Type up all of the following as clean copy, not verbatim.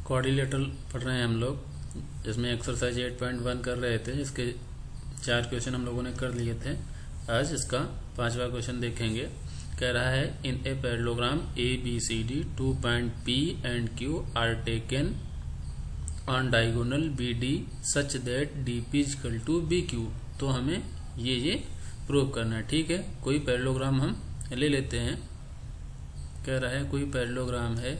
Quadrilateral पढ़ रहे हैं हम लोग। इसमें एक्सरसाइज 8.1 कर रहे थे। इसके 4 क्वेश्चन हम लोगों ने कर लिए थे। आज इसका 5वां क्वेश्चन देखेंगे। कह रहा है in a parallelogram ABCD 2 point P and Q are taken on diagonal BD such that DP equal to BQ। तो हमें ये प्रूव करना है। ठीक है, कोई पैरेललोग्राम हम ले लेते हैं। कह रहा है कोई पैरेललोग्राम है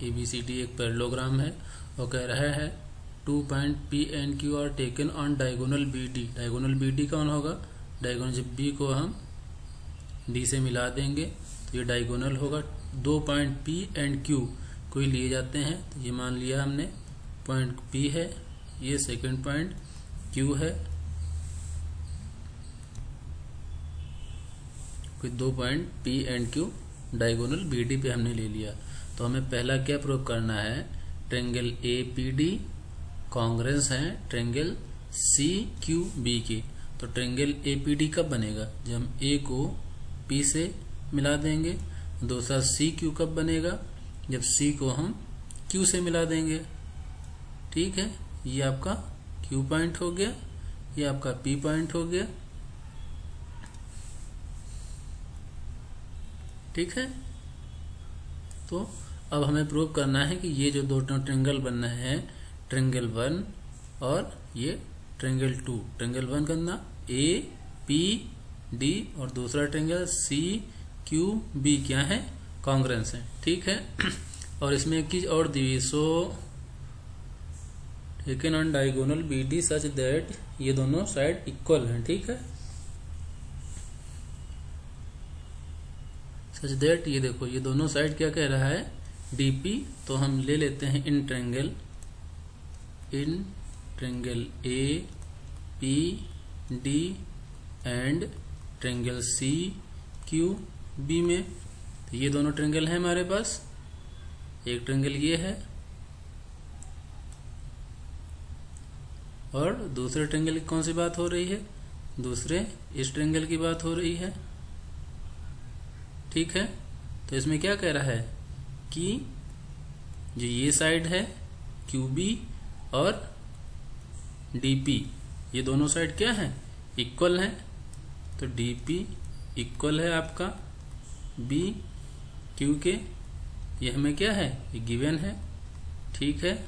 ABCD एक पैरेललोग्राम है और कह रहा है 2 point P and Q are taken on diagonal BD। Diagonal BD कौन होगा? डायगोनल जब B को हम D से मिला देंगे तो ये डायगोनल होगा। 2 पॉइंट P and Q कोई लिए जाते हैं, तो ये मान लिया हमने पॉइंट P है, ये सेकंड पॉइंट Q है। कोई 2 point P and Q diagonal BD पे हमने ले लिया। तो हमें पहला क्या प्रूव करना है? ट्रायंगल APD कॉन्ग्रेंस है ट्रायंगल CQB की। तो ट्रायंगल APD कब बनेगा? जब हम A को P से मिला देंगे। दूसरा CQ कब बनेगा? जब C को हम Q से मिला देंगे। ठीक है, ये आपका Q पॉइंट हो गया, ये आपका P पॉइंट हो गया। ठीक है, तो अब हमें प्रूव करना है कि ये जो दो ट्रायंगल बनना है, ट्रायंगल 1 और ये ट्रायंगल 2। ट्रायंगल 1 करना APD और दूसरा ट्रायंगल CQB क्या है? कॉन्ग्रेंस है। ठीक है, और इसमें एक चीज और दी हुई, सो taken on diagonal BD such that ये दोनों साइड इक्वल हैं। ठीक है, सच दैट ये देखो ये दोनों साइड क्या कह रहा है? DP। तो हम ले लेते हैं in triangle APD and triangle CQB में। तो ये दोनों ट्रायंगल है हमारे पास। एक ट्रायंगल ये है और दूसरे ट्रायंगल की कौन सी बात हो रही है? दूसरे इस ट्रायंगल की बात हो रही है। ठीक है, तो इसमें क्या कह रहा है कि जो ये साइड है QB और DP, ये दोनों साइड क्या है? इक्वल है। तो DP इक्वल है आपका BQ के। ये हमें क्या है? ये गिवन है। ठीक है,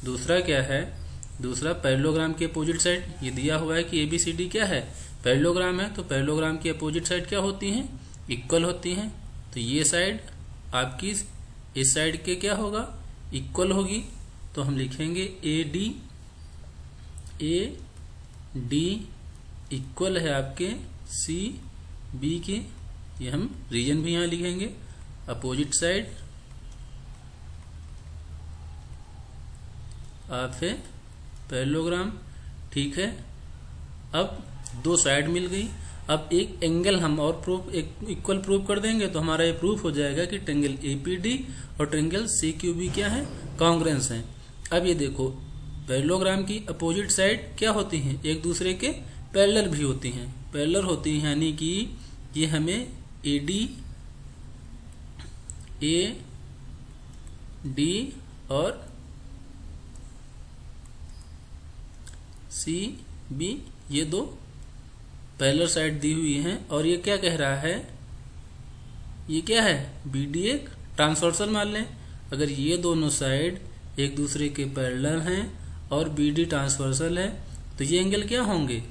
दूसरा क्या है? दूसरा पैरेललोग्राम की अपोजिट साइड ये दिया हुआ है कि ABCD क्या है? पैरेललोग्राम है। तो पैरेललोग्राम की अपोजिट साइड क्या होती हैं? इक्वल होती हैं। तो ये साइड आपकी इस साइड के क्या होगा? इक्वल होगी। तो हम लिखेंगे AD इक्वल है आपके CB के। ये हम रीजन भी यहां लिखेंगे। Opposite side of A parallelogram. ठीक है, अब दो साइड मिल गई। अब एक एंगल हम और प्रूफ इक्वल प्रूफ कर देंगे तो हमारा ये प्रूफ हो जाएगा कि ट्रायंगल APD और ट्रायंगल CQB क्या है? कॉन्ग्रेंस हैं। अब ये देखो पैरेललोग्राम की अपोजिट साइड क्या होती हैं? एक दूसरे के पैरेलल भी होती हैं। पैरेलल होती हैं यानी कि ये हमें AD और CB ये दो पैरेलल साइड दी हुई हैं। और ये क्या कह रहा है? ये क्या है? BD एक ट्रांसवर्सल मान लें। अगर ये दोनों साइड एक दूसरे के पैरेलल हैं और BD ट्रांसवर्सल है तो ये एंगल क्या होंगे?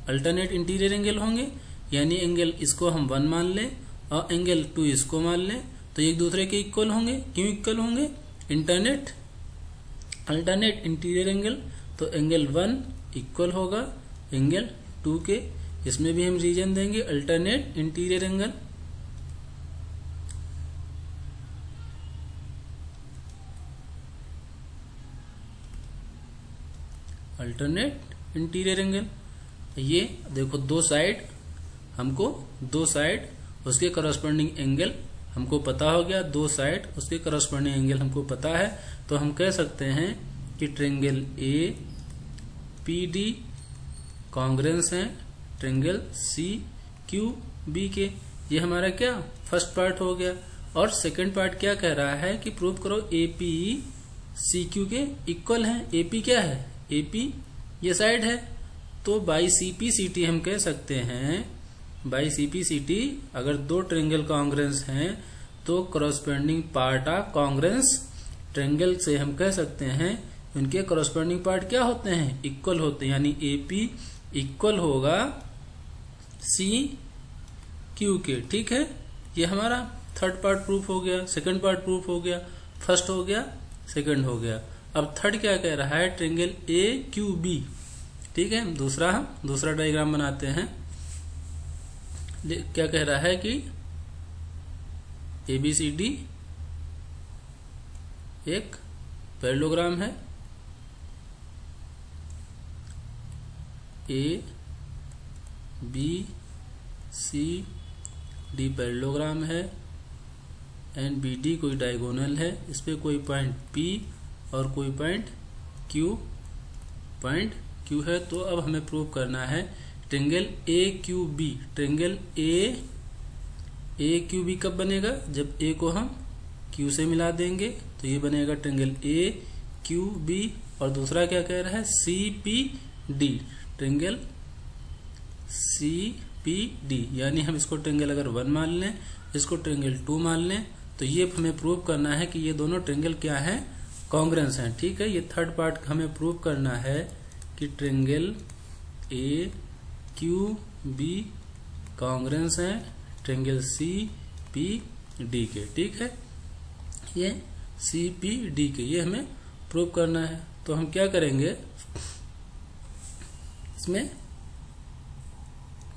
अल्टरनेट इंटीरियर एंगल होंगे। यानी एंगल इसको हम 1 मान लें और एंगल 2 इसको मान लें तो एक दूसरे के इक्वल होंगे। क्यों इक्वल होंगे? Alternate interior angle. तो एंगल 1 इक्वल होगा एंगल 2 के। इसमें भी हम रीजन देंगे alternate interior angle. Alternate interior angle. ये देखो दो साइड उसके करस्पॉन्डिंग एंगल हमको पता हो गया। दो साइड उसके करस्पॉन्डिंग एंगल हमको पता है। तो हम कह सकते हैं कि triangle A P D congruence है ट्रेंगल सी क्यू बी के। ये हमारा क्या फर्स्ट पार्ट हो गया। और सेकंड पार्ट क्या कह रहा है कि प्रूव करो ए पी सी क्यू के इक्वल है। ए पी क्या है, ए पी ये साइड है, तो by C P C T हम कह सकते हैं, by C P C T अगर दो ट्रेंगल कॉन्ग्रेंस हैं तो corresponding part of congruence triangle से हम कह सकते हैं उनके कॉरस्पॉन्डिंग पार्ट क्या होते हैं, इक्वल होते हैं। यानी ए पी इक्वल होगा सी क्यू के। ठीक है, ये हमारा थर्ड पार्ट प्रूफ हो गया, सेकंड पार्ट प्रूफ हो गया, फर्स्ट हो गया, सेकंड हो गया। अब थर्ड क्या कह रहा है, ट्रेंगल ए क्यू बी। ठीक है, दूसरा डायग्राम बनाते हैं। क्या कह रहा है कि ए बी सी डी एक पैरेललोग्राम है, A B C D parallelogram है, एंड बी डी कोई डायगोनल है, इस पे कोई पॉइंट P और कोई पॉइंट Q है। तो अब हमें प्रूव करना है triangle A Q B. Triangle A Q B कब बनेगा, जब ए को हम Q से मिला देंगे तो ये बनेगा ट्रेंगल ए क्यू बी। और दूसरा क्या कह रहा है, C P D, triangle C P D. यानी हम इसको ट्रेंगल अगर 1 मान लें, इसको ट्रेंगल 2 मान लें, तो ये हमें प्रूव करना है कि ये दोनों ट्रेंगल क्या है, कॉन्ग्रेंस हैं। ठीक है, ये थर्ड पार्ट हमें प्रूव करना है कि triangle A Q B congruence है ट्रेंगल सी पी डी के। ठीक है, ये सी पी डी के, ये हमें प्रूव करना है। तो हम क्या करेंगे, इसमें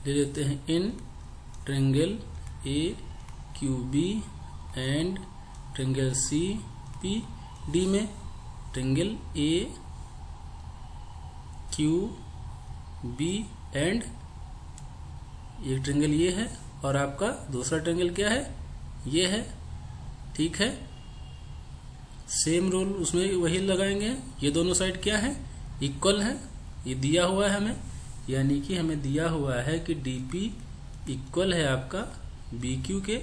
ले लेते हैं in triangle A Q B and triangle C P D में triangle A Q B and एक ट्रेंगल ये है और आपका दूसरा ट्रेंगल क्या है, ये है। ठीक है, सेम रूल उसमें वही लगाएंगे। ये दोनों साइड क्या है, इक्वल है, ये दिया हुआ है हमें, यानी कि हमें दिया हुआ है कि डीपी इक्वल है आपका बी क्यू के,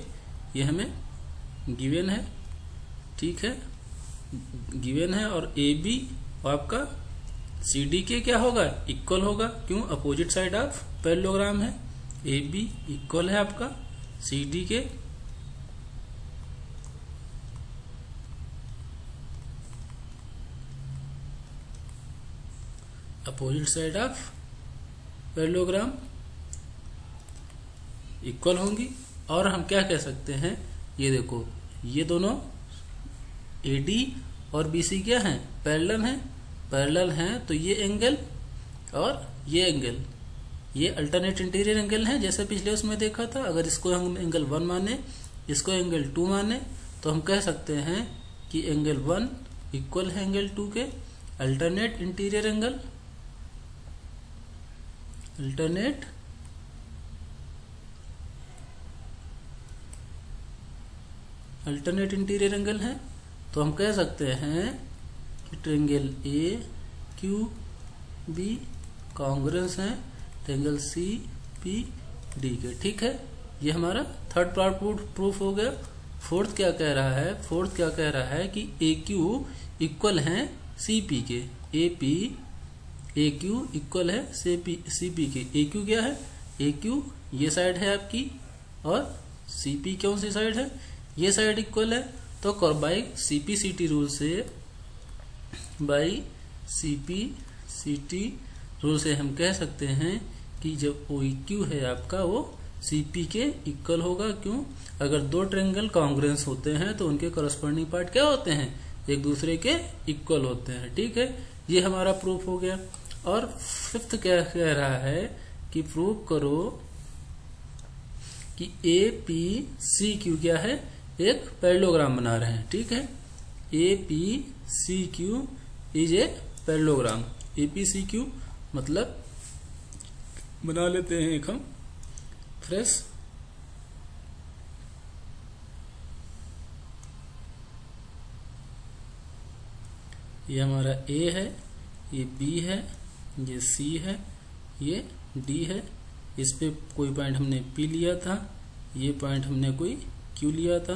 ये हमें गिवन है। ठीक है, गिवन है। और ए बी आपका सी डी के क्या होगा, इक्वल होगा, क्यों, अपोजिट साइड ऑफ पैरेललोग्राम है। ए बी इक्वल है आपका सी डी के। Opposite side of parallelogram equal होंगी। और हम क्या कह सकते हैं, ये देखो ये दोनों AD और BC क्या हैं, पैरेलल हैं। तो ये एंगल और ये एंगल, ये अल्टरनेट इंटीरियर एंगल है, जैसे पिछले उसमें देखा था। अगर इसको हम एंगल 1 माने, इसको एंगल 2 माने, तो हम कह सकते हैं कि एंगल 1 इक्वल है एंगल 2 के। Alternate interior angle, alternate interior angle है। तो हम कह सकते हैं कि triangle A Q B congruence है ट्रेंगल सी पी डी के। ठीक है, ये हमारा थर्ड पार्ट प्रूफ हो गया। फोर्थ क्या कह रहा है कि ए क्यू इक्वल है सी पी के। ए क्यू इक्वल है सी पी के। ए क्यू क्या है, ए क्यू ये साइड है आपकी, और सी पी कौन सी साइड है, ये साइड इक्वल है। तो by C P C T rule से हम कह सकते हैं कि जब ओ क्यू है आपका वो सी पी के इक्वल होगा। क्यों, अगर दो ट्रेंगल कॉन्ग्रेंस होते हैं तो उनके करस्पॉन्डिंग पार्ट क्या होते हैं, एक दूसरे के इक्वल होते हैं। ठीक है, ये हमारा प्रूफ हो गया। और फिफ्थ क्या कह रहा है कि प्रूव करो कि ए पी सी क्यू क्या है, एक पैरेललोग्राम बना रहे हैं। ठीक है, A P C Q is a parallelogram. A P C Q मतलब बना लेते हैं एक हम फ्रेश। ये हमारा ए है, ये बी है, ये सी है, ये डी है। इस पे कोई पॉइंट हमने पी लिया था, ये पॉइंट हमने कोई क्यू लिया था।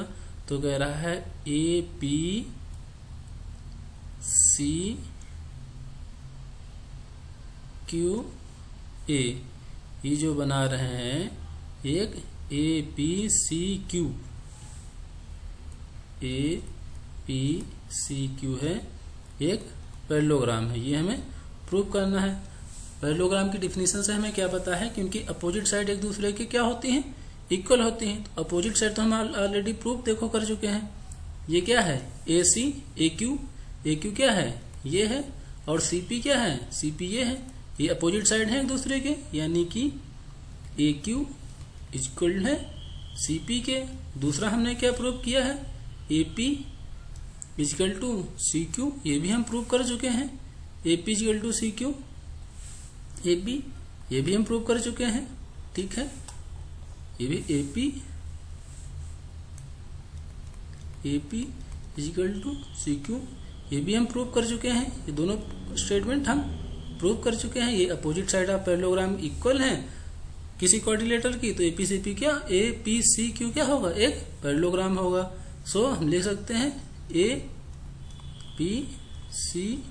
तो कह रहा है ए पी सी क्यू ए, ये जो बना रहे हैं एक A P C Q, A P C Q है, एक पैरेललोग्राम है। ये हमें प्रूव करना है। पैरेललोग्राम की डिफिनीशन से हमें क्या पता है कि उनकी अपोजिट साइड एक दूसरे की क्या होती हैं, इक्वल होती हैं। तो अपोजिट साइड तो हम ऑलरेडी प्रूव देखो कर चुके हैं। ये क्या है, ए सी ए क्यू, ए क्यू क्या है, ये है, और सी पी क्या है, सी पी ये है। ये अपोजिट साइड है एक दूसरे के, यानी कि ए क्यू इक्वल है सी पी के। दूसरा हमने क्या प्रूव किया है, A P equal to C Q, ये भी हम प्रूव कर चुके हैं। A P equal to C Q A B, ये भी हम प्रूव कर चुके हैं। ठीक है, ये भी A P equal to C Q, ये भी हम प्रूव कर चुके हैं। ये दोनों स्टेटमेंट हम प्रूव कर चुके हैं। ये opposite side of parallelogram equal हैं किसी कोऑर्डिनेटर की, तो एपीसीपी क्या, ए पी सी क्यू क्या होगा, एक पैरेललोग्राम होगा। सो हम लिख सकते हैं A P C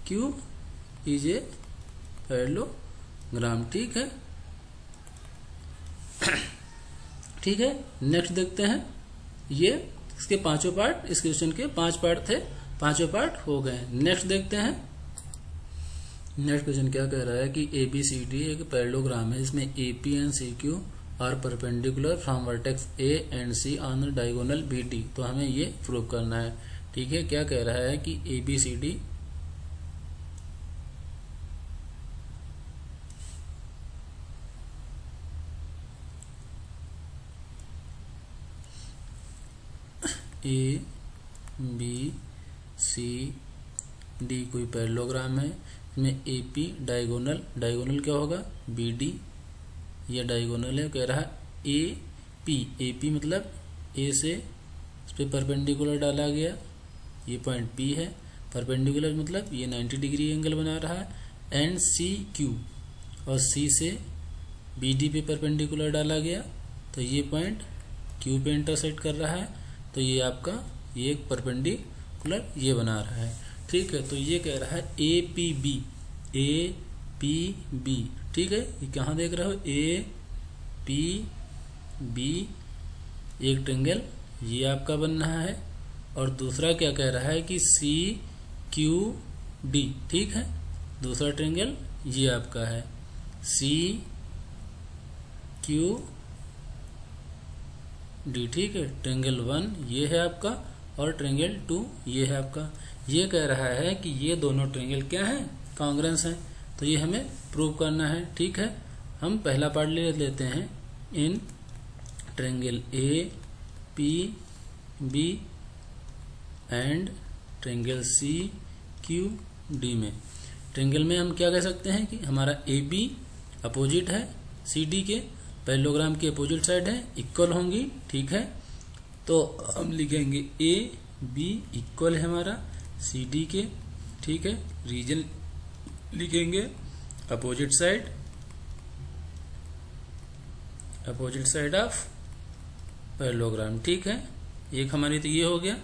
Q is a parallelogram. ठीक है, ठीक है। नेक्स्ट देखते हैं, ये इसके पांचों पार्ट, इस क्वेश्चन के 5 पार्ट थे, पांचों पार्ट हो गए। नेक्स्ट देखते हैं, नेक्स्ट क्वेश्चन क्या कह रहा है कि ABCD एक पैरेललोग्राम है, इसमें AP and CQ are perpendicular from vertex A and C on diagonal BD। तो हमें ये प्रूव करना है। ठीक है, क्या कह रहा है कि ABCD A B C D कोई पैरेललोग्राम है, इसमें AP डायगोनल क्या होगा, BD, ये डायगोनल है। कह रहा है AP मतलब A से इस पे परपेंडिकुलर डाला गया, ये पॉइंट P है। परपेंडिकुलर मतलब ये 90 डिग्री एंगल बना रहा है। एंड CQ, और C से BD पे परपेंडिकुलर डाला गया, तो ये पॉइंट Q पे इंटरसेक्ट कर रहा है। तो ये आपका ये एक परपेंडिकुलर ये बना रहा है। ठीक है, तो ये कह रहा है APB, ठीक है। ये कहाँ देख रहे हो, APB एक ट्रायंगल ये आपका बन रहा है, और दूसरा क्या कह रहा है कि CQD। ठीक है, दूसरा ट्रायंगल ये आपका है CQD। ठीक है, ट्रायंगल 1 ये है आपका, और ट्रायंगल 2 ये है आपका। ये कह रहा है कि ये दोनों ट्रायंगल क्या हैं, कॉन्ग्रुएंस हैं। तो ये हमें प्रूव करना है। ठीक है, हम पहला पार्ट ले लेते हैं। In triangle APB and triangle CQD में, ट्रायंगल में हम क्या कह सकते हैं कि हमारा AB अपोजिट है CD के, पैरेललोग्राम की अपोजिट साइड है, इक्वल होंगी। ठीक है, तो हम लिखेंगे AB इक्वल है हमारा CD के। ठीक है, रीजन लिखेंगे अपोजिट साइड ऑफ पैरेललोग्राम। ठीक है, एक हमारी तो ये हो गया।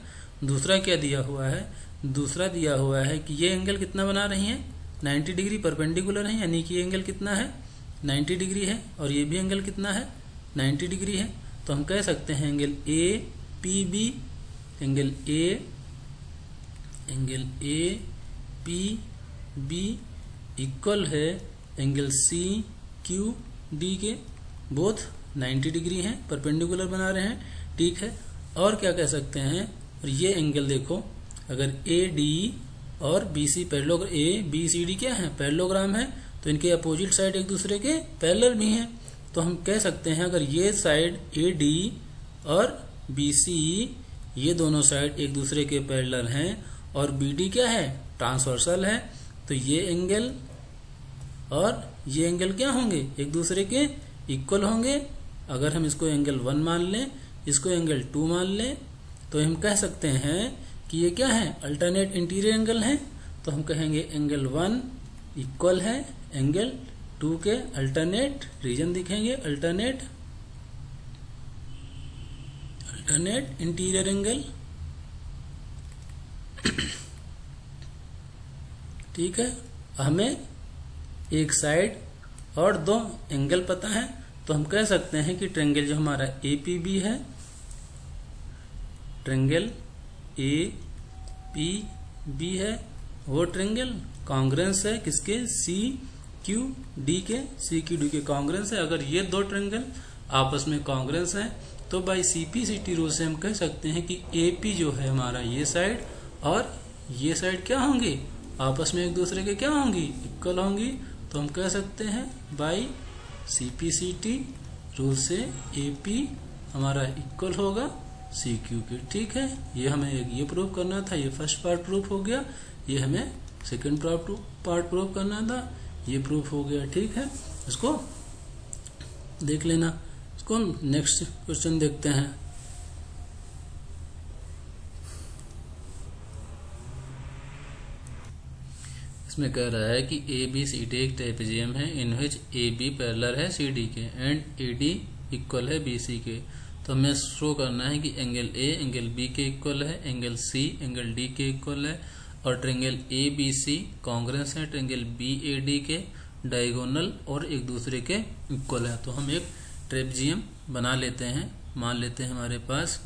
दूसरा क्या दिया हुआ है, दूसरा दिया हुआ है कि ये एंगल कितना बना रही है, 90 डिग्री परपेंडिकुलर है, यानी कि ये एंगल कितना है, 90 डिग्री है, और ये भी एंगल कितना है, 90 डिग्री है। तो हम कह सकते हैं angle APB, angle APB equal है एंगल CQD के, बोथ 90 डिग्री हैं, परपेंडिकुलर बना रहे हैं। ठीक है, और क्या कह सकते हैं, और ये एंगल देखो, अगर AD और BC पैरेललोग्राम, ABCD क्या है, पैरेललोग्राम है, तो इनके अपोजिट साइड एक दूसरे के पैरेलल भी हैं। तो हम कह सकते हैं अगर ये साइड AD और BC ये दोनों साइड एक दूसरे के पैरेलल हैं, और BD क्या है, ट्रांसवर्सल है, तो ये एंगल और ये एंगल क्या होंगे, एक दूसरे के इक्वल होंगे। अगर हम इसको एंगल 1 मान लें, इसको एंगल 2 मान लें, तो हम कह सकते हैं कि ये क्या है, अल्टरनेट इंटीरियर एंगल है, तो हम कहेंगे एंगल 1 इक्वल है एंगल 2 के अल्टरनेट रीजन दिखेंगे, अल्टरनेट इंटीरियर एंगल। ठीक है, हमें एक साइड और 2 एंगल पता है, तो हम कह सकते हैं कि ट्रायंगल जो हमारा APB है, ट्रायंगल APB है, वो ट्रायंगल कांग्रेंस है किसके, CQD के कांग्रेंस है। अगर ये 2 ट्रायंगल आपस में कांग्रेंस है तो बाई CP/CT रूल से हम कह सकते हैं कि AP जो है हमारा ये साइड और ये साइड क्या होंगी, आपस में एक दूसरे के क्या होंगी, इक्वल होंगी। तो हम कह सकते हैं बाई CP/CT रूल से AP हमारा इक्वल होगा CQ के। ठीक है, ये हमें ये प्रूव करना था, ये फर्स्ट पार्ट प्रूफ हो गया, ये हमें सेकंड पार्ट प्रूफ करना था, ये प्रूफ हो गया। ठीक है, इसको देख लेना। इसको नेक्स्ट क्वेश्चन देखते हैं। इसमें कह रहा है कि ABCD एक ट्रेपेजियम है इन विच AB पैरेलल है CD के एंड AD इक्वल है BC के। तो हमें शो करना है कि एंगल A एंगल B के इक्वल है, एंगल C एंगल D के इक्वल है, और ट्रायंगल ABC कांग्रेंस है ट्रायंगल BAD के डायगोनल और एक दूसरे के इक्वल है। तो हम एक ट्रेपेजियम बना लेते हैं। मान लेते हैं हमारे पास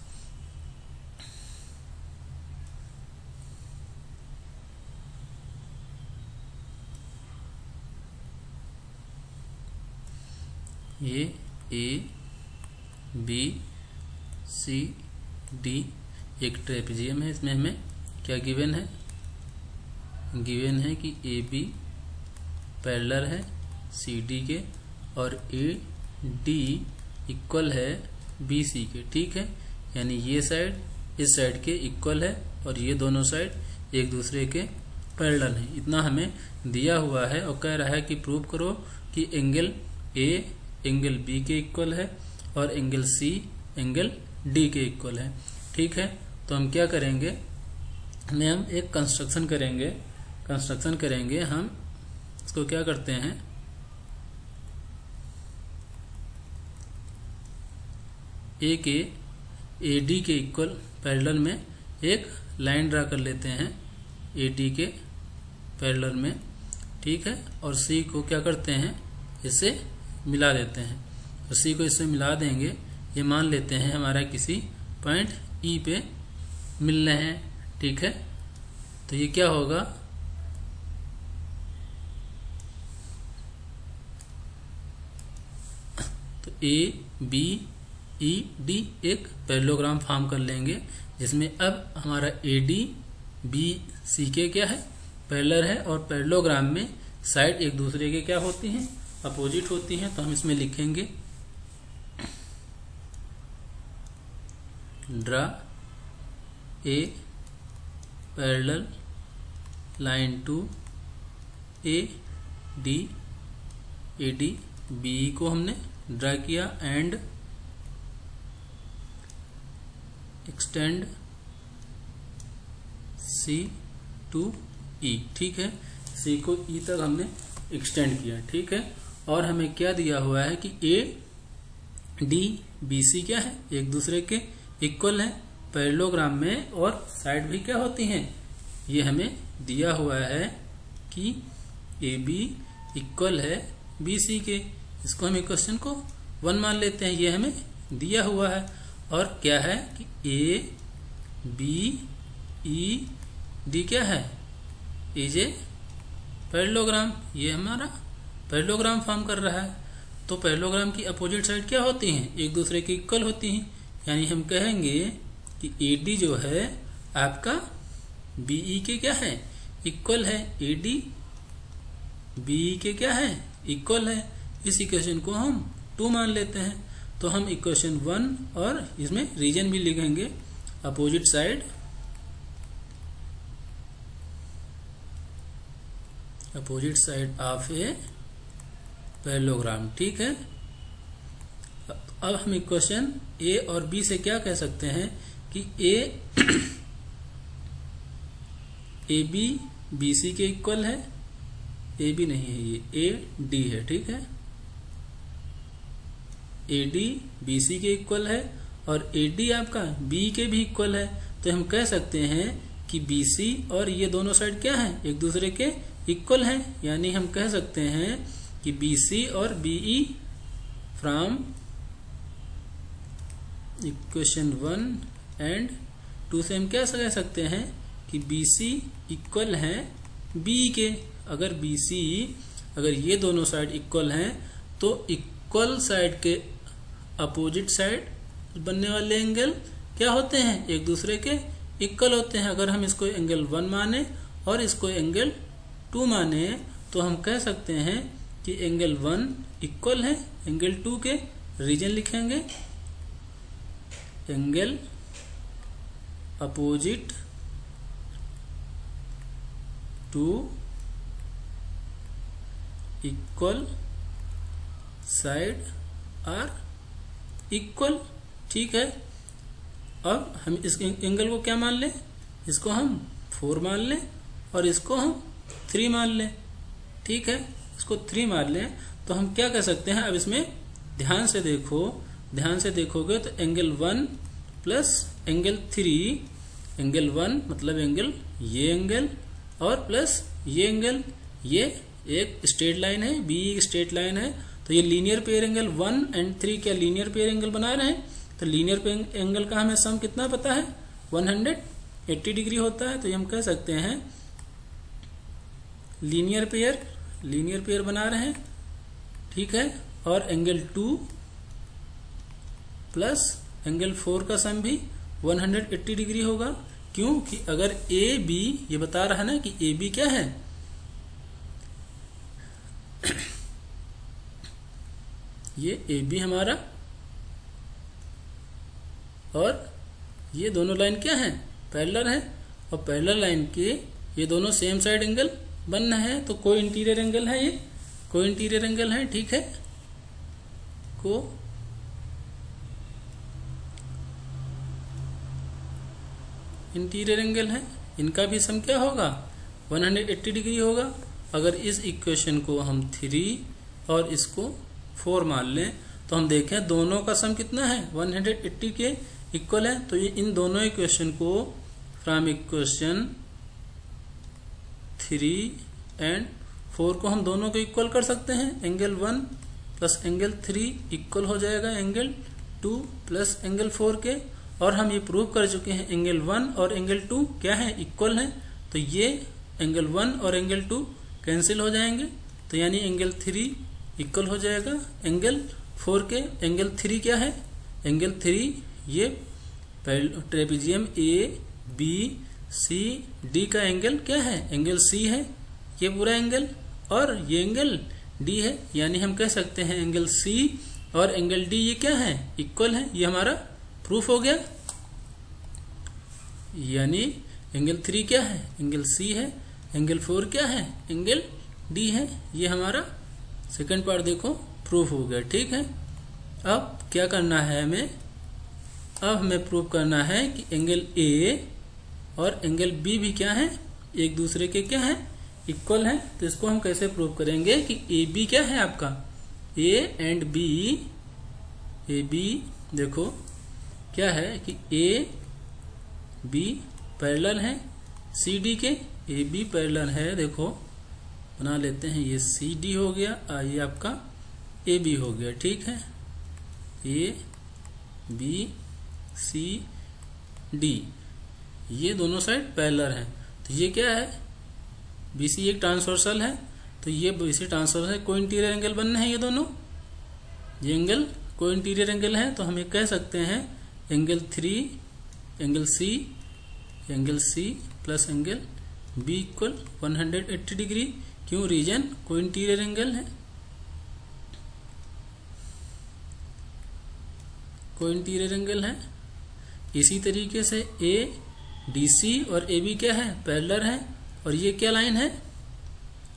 ये ABCD एक ट्रेपेजियम है। इसमें हमें क्या गिवन है, गिवन है कि AB पैरेलल है CD के और AD इक्वल है BC के। ठीक है, यानी ये साइड इस साइड के इक्वल है और ये दोनों साइड एक दूसरे के पैरेलल है। इतना हमें दिया हुआ है और कह रहा है कि प्रूव करो कि एंगल A एंगल B के इक्वल है और एंगल C एंगल D के इक्वल है। ठीक है, तो हम क्या करेंगे, हम एक कंस्ट्रक्शन करेंगे। हम इसको क्या करते हैं, A के AD के इक्वल पैरेलल में एक लाइन ड्रा कर लेते हैं AD के पैरेलल में। ठीक है, और C को क्या करते हैं, इससे मिला देते हैं। तो C को इससे मिला देंगे, ये मान लेते हैं हमारा किसी पॉइंट E पे मिल रहे हैं। ठीक है, तो ये क्या होगा, तो ABED एक पैरेललोग्राम फॉर्म कर लेंगे, जिसमें अब हमारा AD BC के क्या है, पैरेलल है, और पैरेललोग्राम में साइड एक दूसरे के क्या होती हैं, अपोजिट होती हैं। तो हम इसमें लिखेंगे draw a parallel line to AD BE को हमने ड्रा किया and extend C to E। ठीक है, C को E तक हमने एक्सटेंड किया। ठीक है, और हमें क्या दिया हुआ है कि AD BC क्या है, एक दूसरे के इक्वल है पैरेललोग्राम में, और साइड भी क्या होती हैं, ये हमें दिया हुआ है कि AB इक्वल है BC के। इसको हम इक्वेशन को 1 मान लेते हैं, ये हमें दिया हुआ है। और क्या है कि ABED क्या है, इज ए पैरेललोग्राम, ये हमारा पैरेललोग्राम फॉर्म कर रहा है। तो पैरेललोग्राम की अपोजिट साइड क्या होती हैं, एक दूसरे के इक्वल होती हैं। यानी हम कहेंगे कि AD जो है आपका BE के क्या है, इक्वल है। AD BE के क्या है, इक्वल है। इस इक्वेशन को हम 2 मान लेते हैं। तो हम इक्वेशन 1 और इसमें रीजन भी लिखेंगे, opposite side of A parallelogram. ठीक है, अब हम इक्वेशन A और B से क्या कह सकते हैं कि ए बी बी सी के इक्वल है, ए बी नहीं है, ये ए डी है, ठीक है। ए डी बी सी के इक्वल है और ए डी आपका बी के भी इक्वल है, तो हम कह सकते हैं कि बी सी और ये दोनों साइड क्या है, एक दूसरे के इक्वल हैं। यानी हम कह सकते हैं कि बी सी और बीई फ्रॉम इक्वेशन 1 एंड 2 से हम क्या कह सकते हैं कि बी सी इक्वल है बी के। अगर बी सी, अगर ये दोनों साइड इक्वल हैं तो इक्वल साइड के अपोजिट साइड बनने वाले एंगल क्या होते हैं, एक दूसरे के इक्वल होते हैं। अगर हम इसको एंगल 1 माने और इसको एंगल 2 माने तो हम कह सकते हैं कि एंगल 1 इक्वल है एंगल 2 के। रीजन लिखेंगे, angle opposite to equal side are equal, ठीक है। अब हम इस एंगल को क्या मान लें, इसको हम 4 मान लें और इसको हम 3 मान लें, ठीक है। इसको 3 मान लें तो हम क्या कर सकते हैं, अब इसमें ध्यान से देखो, ध्यान से देखोगे तो एंगल 1 प्लस एंगल 3, एंगल 1 मतलब एंगल ये एंगल और प्लस ये एंगल, ये एक स्ट्रेट लाइन है, बी एक स्ट्रेट लाइन है, तो ये लीनियर पेयर एंगल 1 एंड 3 क्या लीनियर पेयर एंगल बना रहे हैं। तो लीनियर पेयर एंगल का हमें सम कितना पता है, 180 डिग्री होता है। तो हम कह सकते हैं लीनियर पेयर बना रहे हैं, ठीक है। और एंगल 2 प्लस एंगल 4 का सम भी 180 डिग्री होगा। क्यों कि अगर ए बी, ये बता रहा है ना कि ए बी क्या है, ये ए बी हमारा और ये दोनों लाइन क्या है, पैरेलल है। और पैरेलल लाइन के ये दोनों सेम साइड एंगल बनना है, तो को इंटीरियर एंगल है, ये को इंटीरियर एंगल है, ठीक है। को इंटीरियर एंगल है, इनका भी सम क्या होगा, 180 डिग्री होगा। अगर इस इक्वेशन को हम 3 और इसको 4 मान लें तो हम देखें दोनों का सम कितना है, 180 के इक्वल है। तो ये इन दोनों इक्वेशन को फ्रॉम इक्वेशन 3 एंड 4 को हम दोनों को इक्वल कर सकते हैं। एंगल 1 प्लस एंगल 3 इक्वल हो जाएगा एंगल 2 प्लस एंगल 4 के। और हम ये प्रूव कर चुके हैं एंगल 1 और एंगल 2 क्या है, इक्वल है। तो ये एंगल 1 और एंगल 2 कैंसिल हो जाएंगे, तो यानी एंगल 3 इक्वल हो जाएगा एंगल 4 के। एंगल 3 क्या है, एंगल 3 ये trapezium A B C D का एंगल क्या है, एंगल सी है, ये पूरा एंगल, और ये एंगल डी है। यानी हम कह सकते हैं एंगल सी और एंगल डी ये क्या है, इक्वल है। ये हमारा प्रूफ हो गया। यानी एंगल 3 क्या है, एंगल सी है, एंगल 4 क्या है, एंगल डी है। ये हमारा सेकंड पार्ट देखो प्रूफ हो गया, ठीक है। अब क्या करना है हमें, अब हमें प्रूव करना है कि एंगल ए और एंगल बी भी क्या है, एक दूसरे के क्या है, इक्वल है। तो इसको हम कैसे प्रूव करेंगे कि ए बी क्या है आपका, A and B, A B देखो क्या है कि ए बी पैरेलल है सी डी के, ए बी पैरेलल है, देखो बना लेते हैं, ये सी डी हो गया, ये आपका ए बी हो गया, ठीक है। ए बी सी डी ये दोनों साइड पैरेलल हैं, तो ये क्या है, बीसी एक ट्रांसवर्सल है, तो ये बीसी ट्रांसवर्सल को इंटीरियर एंगल बनने हैं ये दोनों, ये एंगल को इंटीरियर एंगल है। तो हम ये कह सकते हैं angle 3 angle C plus angle B equal 180 degree. क्यों, रीजन को इंटीरियर एंगल है, को इंटीरियर एंगल है। इसी तरीके से ए डी सी और ए बी क्या है, पैरेलल है, और ये क्या लाइन है,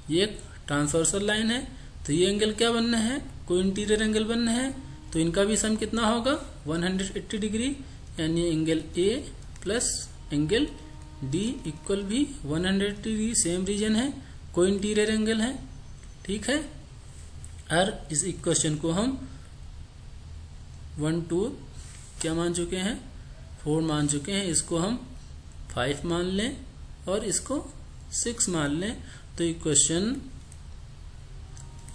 ये एक ट्रांसवर्सल लाइन है। तो ये एंगल क्या बनना है, को इंटीरियर एंगल बनना है। तो इनका भी सम कितना होगा, 180 डिग्री। यानी angle A plus angle D equal भी 180 डिग्री, सेम रीजन है, कोई इंटीरियर एंगल है, ठीक है। और इस इक्वेशन को हम 1 2 क्या मान चुके हैं, 4 मान चुके हैं, इसको हम 5 मान लें और इसको 6 मान लें। तो इक्वेशन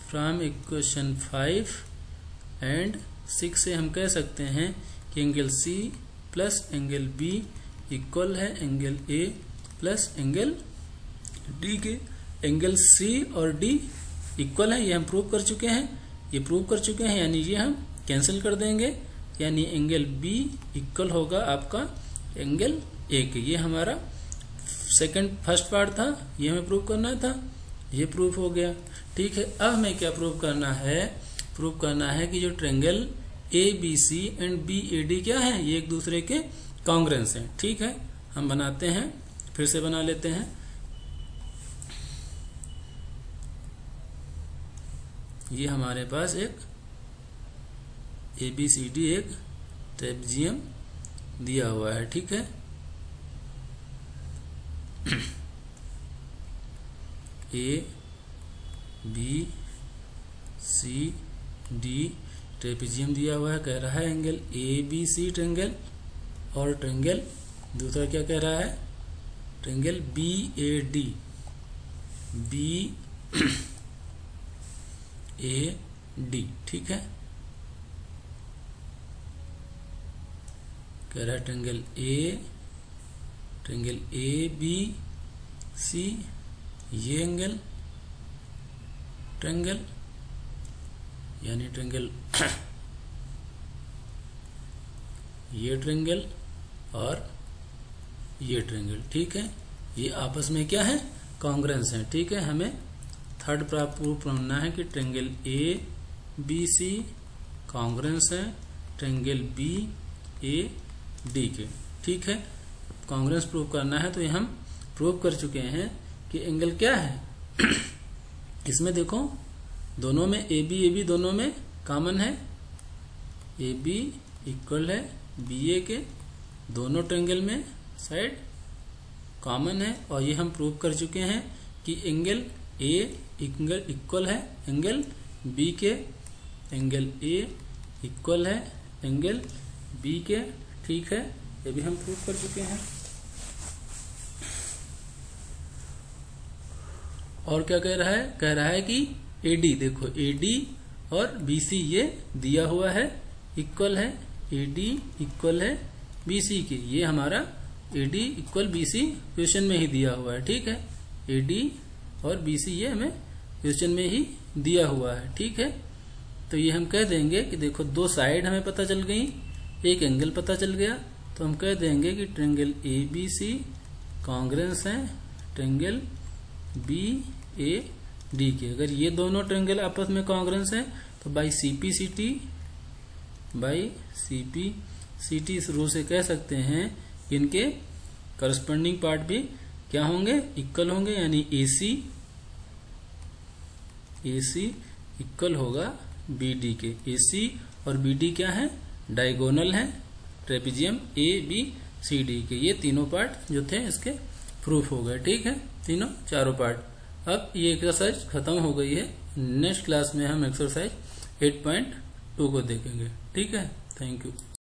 फ्रॉम इक्वेशन 5 एंड 6 से हम कह सकते हैं कि angle C plus angle B equal है angle A plus angle D के। एंगल सी और डी इक्वल है, ये हम प्रूव कर चुके हैं, ये प्रूव कर चुके हैं, यानी ये हम कैंसिल कर देंगे, यानी एंगल बी इक्वल होगा आपका एंगल ए के। ये हमारा फर्स्ट पार्ट था, ये हमें प्रूव करना था, ये प्रूफ हो गया, ठीक है। अब हमें क्या प्रूव करना है, प्रूव करना है कि जो triangle A B C and B A D क्या है, ये एक दूसरे के कॉन्ग्रुएंस हैं, ठीक है। हम बनाते हैं, फिर से बना लेते हैं। ये हमारे पास एक ए बी सी डी एक ट्रेपेजियम दिया हुआ है, ठीक है। A B C D trapezium दिया हुआ है, कह रहा है angle A B C triangle, और ट्रायंगल दूसरा क्या कह रहा है, triangle B A D, B A D, ठीक है। कह रहा है ट्रायंगल ए बी सी, ये एंगल ट्रायंगल यानी ट्रायंगल ये ट्रायंगल और ये ट्रायंगल, ठीक है। ये आपस में क्या है, कॉन्ग्रुएंस है, ठीक है। हमें थर्ड प्रूफ करना है कि triangle A B C congruence है ट्रायंगल बी ए डी के, ठीक है। कॉन्ग्रुएंस प्रूव करना है, तो ये हम प्रूव कर चुके हैं कि एंगल क्या है। इसमें देखो दोनों में ए बी दोनों में कॉमन है, ए बी इक्वल है बी ए के, दोनों ट्रायंगल में साइड कॉमन है, और ये हम प्रूव कर चुके हैं कि एंगल ए इक्वल है एंगल बी के, एंगल ए इक्वल है एंगल बी के, ठीक है। ये भी हम प्रूव कर चुके हैं। और क्या कह रहा है, कह रहा है कि एडी, देखो एडी और बीसी ये दिया हुआ है, इक्वल है, एडी इक्वल है बीसी के, ये हमारा एडी इक्वल बीसी क्वेश्चन में ही दिया हुआ है, ठीक है। एडी और बीसी ये हमें क्वेश्चन में ही दिया हुआ है, ठीक है। तो ये हम कह देंगे कि देखो दो साइड हमें पता चल गई, एक एंगल पता चल गया, तो हम कह देंगे कि triangle A B C congruence है ट्रायंगल बी ए डी के। अगर ये दोनों ट्रायंगल आपस में कॉन्ग्रुएंस है तो by C P C T इस रो से कह सकते हैं कि इनके करस्पॉन्डिंग पार्ट भी क्या होंगे, इक्वल होंगे, यानी ए सी इक्वल होगा बी डी के। ए सी और बी डी क्या है, डायगोनल है trapezium A B C D के। ये तीनों पार्ट जो थे इसके प्रूफ हो गए, ठीक है, तीनों चारों पार्ट। अब ये एक्सरसाइज खत्म हो गई है, नेक्स्ट क्लास में हम एक्सरसाइज 8.2 को देखेंगे, ठीक है। Thank you.